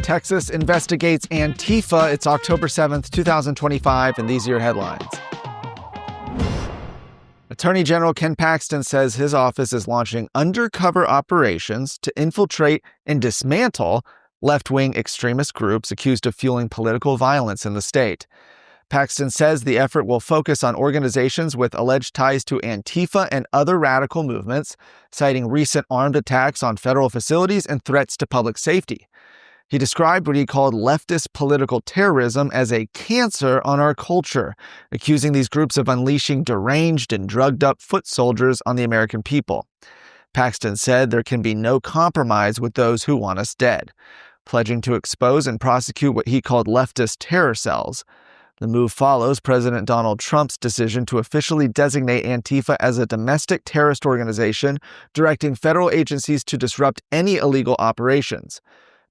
Texas investigates Antifa. It's October 7th, 2025, and these are your headlines. Attorney General Ken Paxton says his office is launching undercover operations to infiltrate and dismantle left-wing extremist groups accused of fueling political violence in the state. Paxton says the effort will focus on organizations with alleged ties to Antifa and other radical movements, citing recent armed attacks on federal facilities and threats to public safety. He described what he called leftist political terrorism as a cancer on our culture, accusing these groups of unleashing deranged and drugged-up foot soldiers on the American people. Paxton said there can be no compromise with those who want us dead, pledging to expose and prosecute what he called leftist terror cells. The move follows President Donald Trump's decision to officially designate Antifa as a domestic terrorist organization, directing federal agencies to disrupt any illegal operations.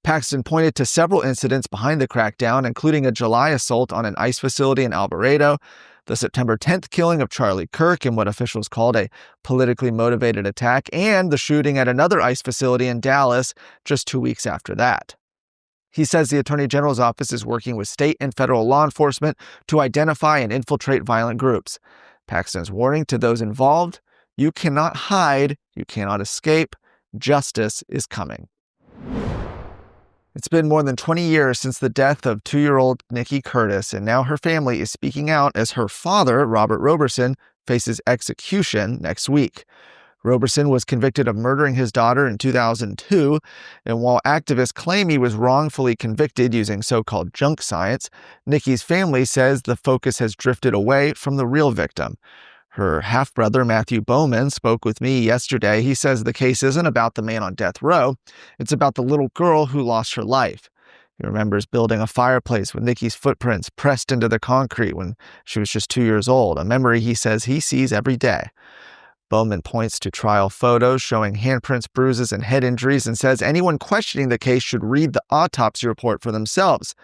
Paxton pointed to several incidents behind the crackdown, including a July assault on an ICE facility in Alvarado, the September 10th killing of Charlie Kirk in what officials called a politically motivated attack, and the shooting at another ICE facility in Dallas just 2 weeks after that. He says the Attorney General's office is working with state and federal law enforcement to identify and infiltrate violent groups. Paxton's warning to those involved: you cannot hide, you cannot escape, justice is coming. It's been more than 20 years since the death of 2-year-old Nikki Curtis, and now her family is speaking out as her father, Robert Roberson, faces execution next week. Roberson was convicted of murdering his daughter in 2002, and while activists claim he was wrongfully convicted using so-called junk science, Nikki's family says the focus has drifted away from the real victim. Her half-brother, Matthew Bowman, spoke with me yesterday. He says the case isn't about the man on death row. It's about the little girl who lost her life. He remembers building a fireplace with Nikki's footprints pressed into the concrete when she was just 2 years old, a memory he says he sees every day. Bowman points to trial photos showing handprints, bruises, and head injuries and says anyone questioning the case should read the autopsy report for themselves.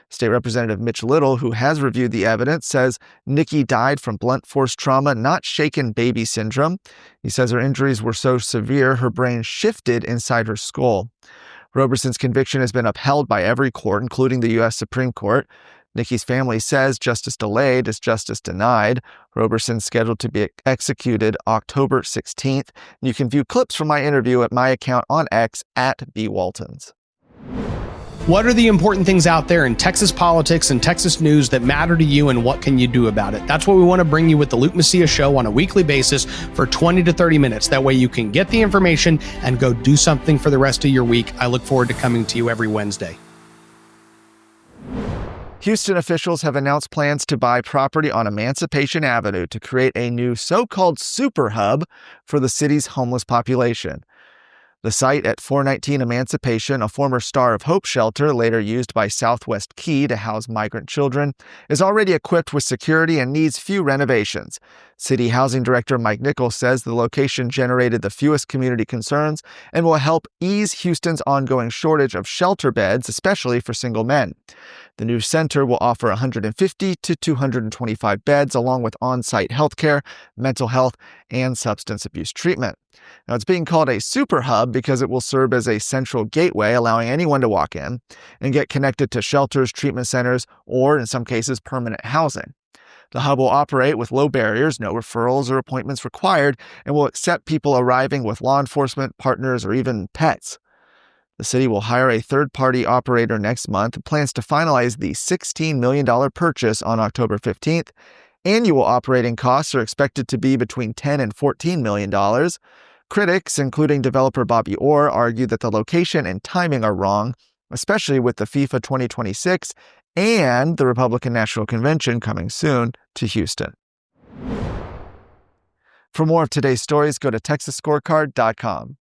State Representative Mitch Little, who has reviewed the evidence, says Nikki died from blunt force trauma, not shaken baby syndrome. He says her injuries were so severe her brain shifted inside her skull. Roberson's conviction has been upheld by every court, including the U.S. Supreme Court. Nikki's family says justice delayed is justice denied. Roberson's scheduled to be executed October 16th. You can view clips from my interview at my account on X @BWaltons. What are the important things out there in Texas politics and Texas news that matter to you, and what can you do about it? That's what we want to bring you with the Luke Macias Show on a weekly basis for 20 to 30 minutes. That way you can get the information and go do something for the rest of your week. I look forward to coming to you every Wednesday. Houston officials have announced plans to buy property on Emancipation Avenue to create a new so-called super hub for the city's homeless population. The site at 419 Emancipation, a former Star of Hope shelter later used by Southwest Key to house migrant children, is already equipped with security and needs few renovations. City Housing Director Mike Nichols says the location generated the fewest community concerns and will help ease Houston's ongoing shortage of shelter beds, especially for single men. The new center will offer 150 to 225 beds, along with on-site healthcare, mental health, and substance abuse treatment. Now, it's being called a super hub because it will serve as a central gateway, allowing anyone to walk in and get connected to shelters, treatment centers, or in some cases, permanent housing. The hub will operate with low barriers, no referrals or appointments required, and will accept people arriving with law enforcement, partners, or even pets. The city will hire a third-party operator next month and plans to finalize the $16 million purchase on October 15th. Annual operating costs are expected to be between $10 and $14 million. Critics, including developer Bobby Orr, argue that the location and timing are wrong, especially with the FIFA 2026 and the Republican National Convention coming soon to Houston. For more of today's stories, go to TexasScorecard.com.